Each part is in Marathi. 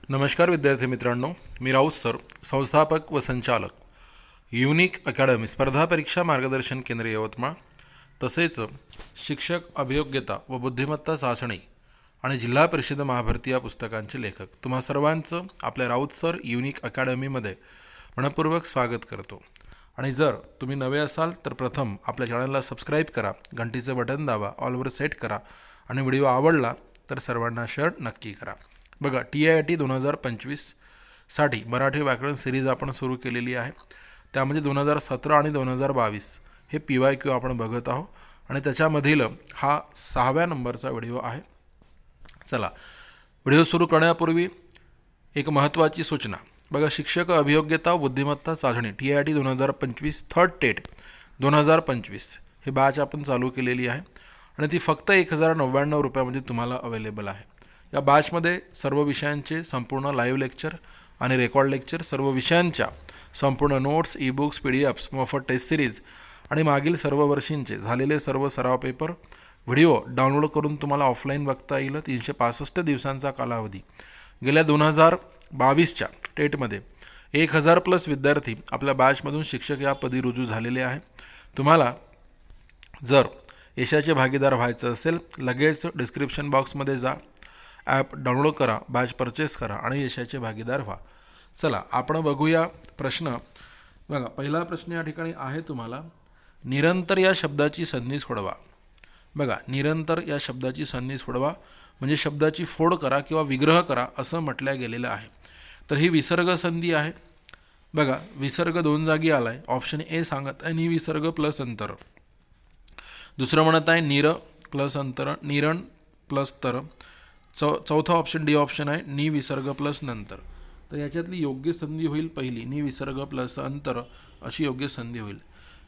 नमस्कार विद्यार्थी मित्रांनो, मी राऊत सर, संस्थापक व संचालक युनिक अकॅडमी स्पर्धा परीक्षा मार्गदर्शन केंद्र यवतमाळ, तसेच शिक्षक अभियोग्यता व बुद्धिमत्ता चाचणी आणि जिल्हा परिषद महाभरती या पुस्तकांचे लेखक तुम्हा सर्वांचं आपल्या राऊत सर युनिक अकॅडमीमध्ये मनपूर्वक स्वागत करतो. आणि जर तुम्ही नवे असाल तर प्रथम आपल्या चॅनलला सबस्क्राईब करा, घंटीचं बटन दाबा, ऑलवर सेट करा आणि व्हिडिओ आवडला तर सर्वांना शेअर नक्की करा. बघा, TIT 2025साठी मराठी व्याकरण सिरीज आपण सुरू केलेली आहे. त्यामध्ये 2017 आणि 2022 हे PYQ आपण बघत आहोत आणि त्याच्यामधील हा 6व्या नंबरचा व्हिडिओ आहे. चला, व्हिडिओ सुरू करण्यापूर्वी एक महत्त्वाची सूचना. बघा, शिक्षक अभियोग्यता व बुद्धिमत्ता चाचणी TIT 2025 थर्ड टेट 2025 हे बॅच आपण चालू केलेली आहे आणि ती फक्त 1099 रुपयामध्ये तुम्हाला अवेलेबल आहे. या बॅचमध्ये सर्व विषयांचे संपूर्ण लाईव्ह लेक्चर आणि रेकॉर्ड लेक्चर, सर्व विषयांच्या संपूर्ण नोट्स, ई-बुक्स, PDFs, मोफत टेस्ट सिरीज आणि मागील सर्व वर्षींचे झालेले सर्व सराव पेपर व्हिडिओ डाउनलोड करून तुम्हाला ऑफलाईन बघता येईल. 365 दिवसांचा कालावधी. गेल्या 2022च्या टेटमध्ये 1000+ विद्यार्थी आपल्या बॅचमधून शिक्षक या पदी रुजू झालेले आहे. तुम्हाला जर यशाचे भागीदार व्हायचं असेल, लगेच डिस्क्रिप्शन बॉक्समध्ये जा, ॲप डाउनलोड करा, बॅच परचेस करा आणि यशाचे भागीदार व्हा. चला, आपण बघूया प्रश्न. बघा, पहिला प्रश्न या ठिकाणी आहे तुम्हाला, निरंतर या शब्दाची संधी सोडवा. बघा, निरंतर या शब्दाची संधी सोडवा म्हणजे शब्दाची फोड करा किंवा विग्रह करा असं म्हटलं गेलेलं आहे. तर ही विसर्ग संधी आहे. बघा, विसर्ग 2 जागी आला आहे. ऑप्शन ए सांगत आहे निविसर्ग प्लस अंतर. दुसरं म्हणत आहे निर प्लस अंतर, निरण प्लस तर. चौथा ऑप्शन डी ऑप्शन आहे निविसर्ग प्लस नंतर. तर याच्यातली योग्य संधी होईल पहिली, निविसर्ग प्लस अंतर अशी योग्य संधी होईल.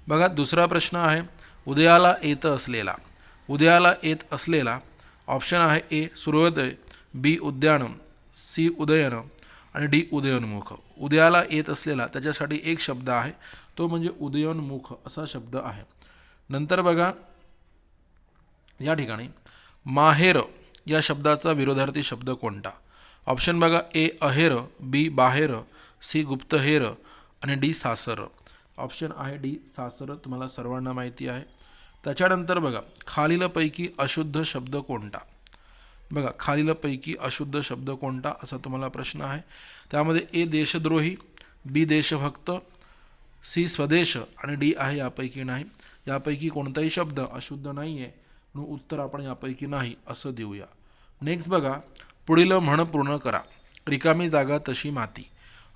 बघा, दुसरा प्रश्न आहे उदयाला येत असलेला. उदयाला येत असलेला ऑप्शन आहे ए सूर्योदय, बी उद्यान, सी उदयन आणि डी उदयोन्मुख. उदयाला येत असलेला त्याच्यासाठी एक शब्द आहे, तो म्हणजे उदयोन्मुख असा शब्द आहे. नंतर बघा, या ठिकाणी माहेर या शब्दाचा विरोधार्थी शब्द कोणता? ऑप्शन बघा, ए अहेर, बी बाहेर, सी गुप्तहेर आणि डी सासर. ऑप्शन आहे डी सासर, तुम्हाला सर्वांना माहिती आहे. त्याच्यानंतर बघा, खालीलपैकी अशुद्ध शब्द कोणता? बघा, खालीलपैकी अशुद्ध शब्द कोणता असा तुम्हाला प्रश्न आहे. त्यामध्ये ए देशद्रोही, बी देशभक्त, सी स्वदेश आणि डी आहे यापैकी नाही. यापैकी कोणताही शब्द अशुद्ध नाही आहे म्हणून उत्तर आपण यापैकी नाही असं देऊया. नेक्स्ट बघा, पुढील म्हण पूर्ण करा. रिकामी जागा तशी माती.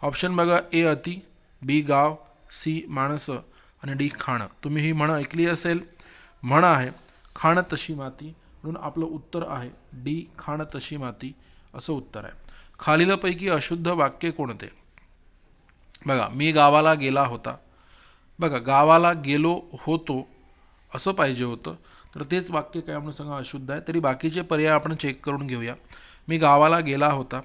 ऑप्शन बघा, ए अति, बी गाव, सी माणसं आणि डी खाणं. तुम्ही ही म्हण ऐकली असेल. म्हण आहे खाणं तशी माती म्हणून आपलं उत्तर आहे डी खाणं तशी माती असं उत्तर आहे. खालीलपैकी अशुद्ध वाक्य कोणते? बघा, मी गावाला गेला होता. बघा, गावाला गेलो होतो असं पाहिजे होतं, तर तेच वाक्य काय आपण सांगा अशुद्ध आहे. तरी बाकीचे पर्याय आपण चेक करून घेऊया. मी गावाला गेला होता,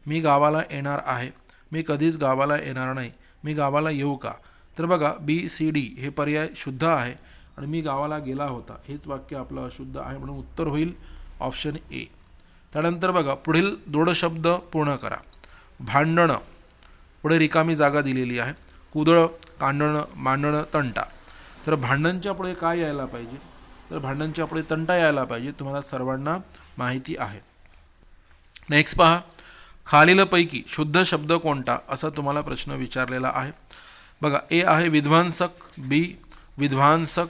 मी गावाला येणार आहे, मी कधीच गावाला येणार नाही, मी गावाला येऊ का? तर बघा, BCD हे पर्याय शुद्ध आहे आणि मी गावाला गेला होता हेच वाक्य आपलं अशुद्ध आहे म्हणून उत्तर होईल ऑप्शन ए. त्यानंतर बघा, पुढील जोडशब्द पूर्ण करा. भांडणं, पुढे रिकामी जागा दिलेली आहे. कुदळ, कांडणं, मांडणं, तंटा. तर भांडणच्या पुढे काय यायला पाहिजे? तर भांडणच्या पुढे तंटा यायला पाहिजे, तुम्हाला सर्वांना माहिती आहे. नेक्स्ट पहा, खालीलपैकी शुद्ध शब्द कोणता असा तुम्हाला प्रश्न विचारलेला आहे. बघा, ए आहे विध्वंसक, बी विध्वंसक,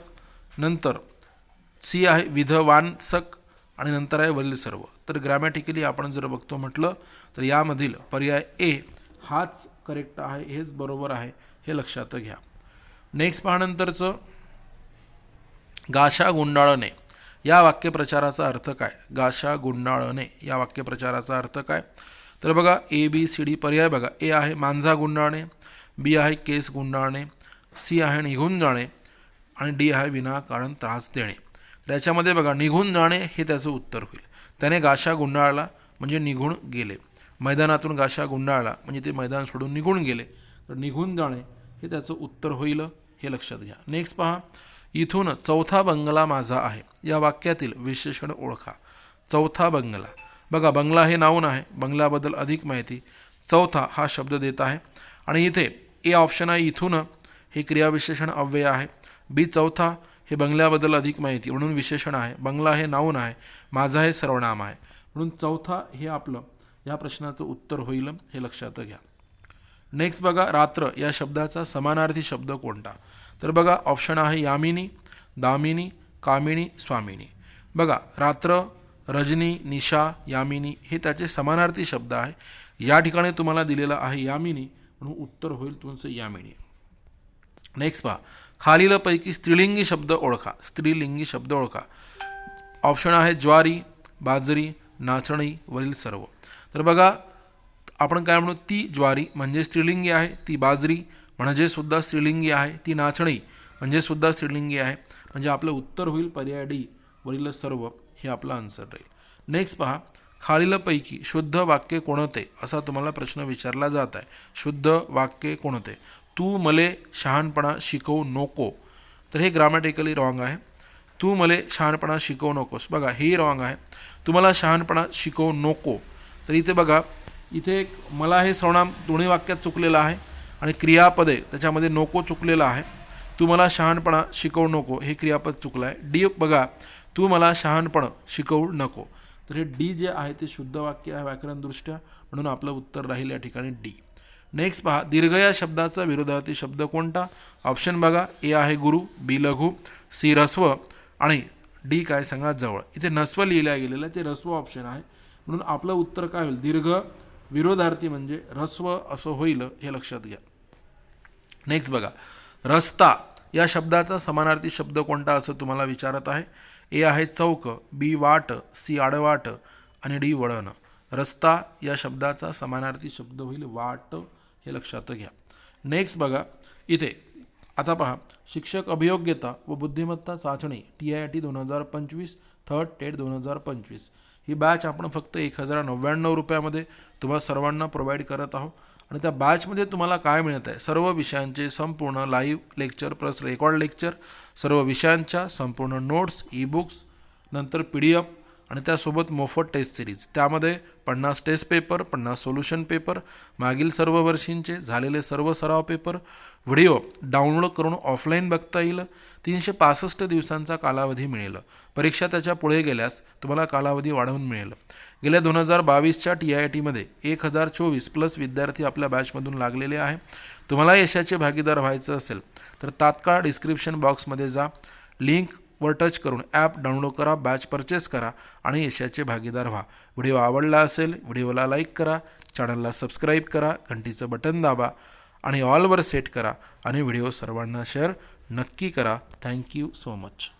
नंतर सी आहे विध्वंसक आणि नंतर आहे वरील सर्व. तर ग्रॅमॅटिकली आपण जर बघतो म्हटलं तर यामधील पर्याय ए हाच करेक्ट आहे, हेच बरोबर आहे, हे लक्षात घ्या. नेक्स्ट पहा, नंतरचं गाशा गुंडाळणे या वाक्यप्रचाराचा अर्थ काय? गाशा गुंडाळणे या वाक्यप्रचाराचा अर्थ काय? तर बघा, ABCD पर्याय बघा. ए आहे मांजा गुंडाळणे, बी आहे केस गुंडाळणे, सी आहे निघून जाणे आणि डी आहे विनाकारण त्रास देणे. त्याच्यामध्ये बघा, निघून जाणे हे त्याचं उत्तर होईल. त्याने गाशा गुंडाळला म्हणजे निघून गेले. मैदानातून गाशा गुंडाळला म्हणजे ते मैदान सोडून निघून गेले, तर निघून जाणे हे त्याचं उत्तर होईल, हे लक्षात घ्या. नेक्स्ट पहा, इथून चौथा बंगला माझा आहे या वाक्यातील विशेषण ओळखा. चौथा बंगला बघा बंगला हे नाऊन आहे, बंगल्याबद्दल अधिक माहिती. चौथा हा शब्द देत आहे आणि इथे ए ऑप्शन आहे इथून हे क्रियाविशेषण अव्यय आहे. बी चौथा हे बंगल्याबद्दल अधिक माहिती म्हणून विशेषण आहे. बंगला हे नाऊन आहे, माझा हे सर्वनाम आहे म्हणून चौथा हे आपलं या प्रश्नाचं उत्तर होईल, हे लक्षात घ्या. नेक्स्ट बघा, रात्र या शब्दाचा समानार्थी शब्द कोणता? तर बघा ऑप्शन आहे यामिनी, दामिनी, कामिनी, स्वामिनी. बघा रात्र, रजनी, निशा, यामिनी हे त्याचे समानार्थी शब्द आहे. या ठिकाणी तुम्हाला दिलेला आहे यामिनी म्हणून उत्तर होईल तुमचं यामिनी. नेक्स्ट पहा, खालीलपैकी स्त्रीलिंगी शब्द ओळखा. स्त्रीलिंगी शब्द ओळखा. ऑप्शन आहे ज्वारी, बाजरी, नाचणी, वरील सर्व. तर बघा आपण काय म्हणू, ती ज्वारी म्हणजे स्त्रीलिंगी आहे, ती बाजरी म्हणजे सुद्धा स्त्रीलिंगी आहे, ती नाचणी म्हणजे सुद्धा स्त्रीलिंगी आहे. म्हणजे आपलं उत्तर होईल पर्याय डी, वरील सर्व हे आपला आन्सर राहील. नेक्स्ट पहा, खालीलपैकी शुद्ध वाक्य कोणते असा तुम्हाला प्रश्न विचारला जात आहे. शुद्ध वाक्य कोणते? तू मले शहाणपणा शिकवू नको. तर हे ग्रामॅटिकली रॉंग आहे. तू मले शहाणपणा शिकवू नकोस, बघा हे रॉंग आहे. तुम्हाला शहाणपणा शिकवू नको. तर इथे बघा, इथे मला हे सर्वनाम दोन्ही वाक्यात चुकलेलं आहे आणि क्रियापदे त्याच्यामध्ये नको चुकलेलं आहे. तू मला शहाणपणा शिकवू नको हे क्रियापद चुकलं आहे. डी बघा, तू मला शहाणपण शिकवू नको. तर हे डी जे आहे ते शुद्ध वाक्य आहे व्याकरणदृष्ट्या, म्हणून आपलं उत्तर राहील या ठिकाणी डी. नेक्स्ट पहा, दीर्घ या शब्दाचा विरोधार्थी शब्द कोणता? ऑप्शन बघा, ए आहे गुरु, बी लघु, सी ऱ्हस्व आणि डी काय सांगा जवळ. इथे नस्व लिहिल्या गेलेलं आहे, ते ऱ्हस्व ऑप्शन आहे म्हणून आपलं उत्तर काय होईल? दीर्घ विरोधार्थी म्हणजे ऱ्हस्व असं होईल, हे लक्षात घ्या. नेक्स्ट बघा, रस्ता या शब्दाचा समानार्थी शब्द कोणता असं तुम्हाला विचारत आहे. ए आहे चौक, बी वाट, सी आडवाट आणि डी वळण. रस्ता या शब्दाचा समानार्थी शब्द होईल वाट, हे लक्षात घ्या. नेक्स्ट बघा, इथे आता पहा, शिक्षक अभियोग्यता व बुद्धिमत्ता चाचणी TIT 2025 थर्ड टेट 2025 ही बॅच आपण फक्त 1099 रुपयामध्ये तुम्हा सर्वांना प्रोव्हाइड करत आहोत. आणि त्या बॅचमध्ये तुम्हाला काय मिळत आहे? सर्व विषयांचे संपूर्ण live lecture plus record lecture, सर्व विषयांच्या संपूर्ण नोट्स, ई-बुक्स, नंतर PDF आणि त्यासोबत मोफत टेस्ट सिरीज. त्यामध्ये 50 टेस्ट पेपर, 50 सोल्युशन पेपर, मागील सर्व वर्षींचे झालेले सर्व सराव पेपर, व्हिडिओ डाउनलोड करून ऑफलाईन बघता येईल. 365 दिवसांचा कालावधी मिळेल. परीक्षा त्याच्या पुढे गेल्यास तुम्हाला कालावधी वाढवून मिळेल. गेल्या 2022च्या TITमध्ये 1024 प्लस विद्यार्थी आपल्या बॅचमधून लागलेले आहे. तुम्हाला यशाचे भागीदार व्हायचं असेल तर तात्काळ डिस्क्रिप्शन बॉक्समध्ये जा, लिंकवर टच करून ॲप डाउनलोड करा, बॅच परचेस करा आणि यशाचे भागीदार व्हा. व्हिडिओ आवडला असेल व्हिडिओला लाईक करा, चॅनलला सबस्क्राईब करा, घंटीचं बटन दाबा आणि ऑलवर सेट करा आणि व्हिडिओ सर्वांना शेअर नक्की करा. Thank you so much.